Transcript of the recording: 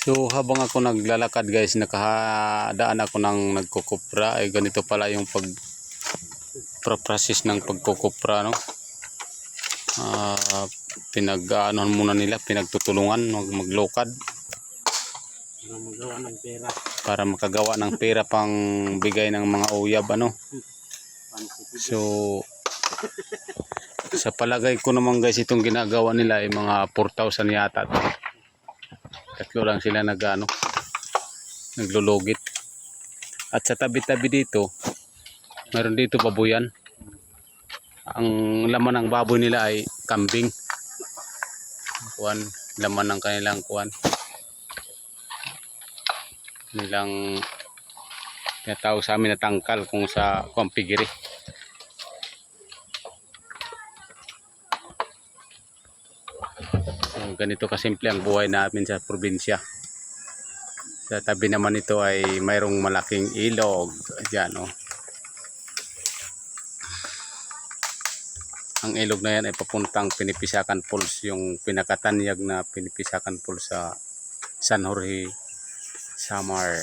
So habang ako naglalakad guys, nakadaan ako ng nagkukupra. Ay ganito pala yung process ng pagkukupra, no? Pinag-aanon muna nila, pinagtutulungan maglokad magawa ng pera para makagawa ng pera pang bigay ng mga uyab, ano. So sa palagay ko naman guys, itong ginagawa nila ay mga 4,000 yata. Tatlo lang sila naglulugit. At sa tabi-tabi dito, mayroon dito babuyan. Ang laman ng baboy nila ay kambing. Laman ng kanilang nilang tinatawag sa amin na tangkal, kung sa pigiri. So, ganito kasimple ang buhay namin sa probinsya. Sa tabi naman ito ay mayroong malaking ilog. Diyan, oh. Ang ilog na yan ay papuntang Pinipisakan Falls, yung pinakatanyag na Pinipisakan Falls sa San Jorge, Samar.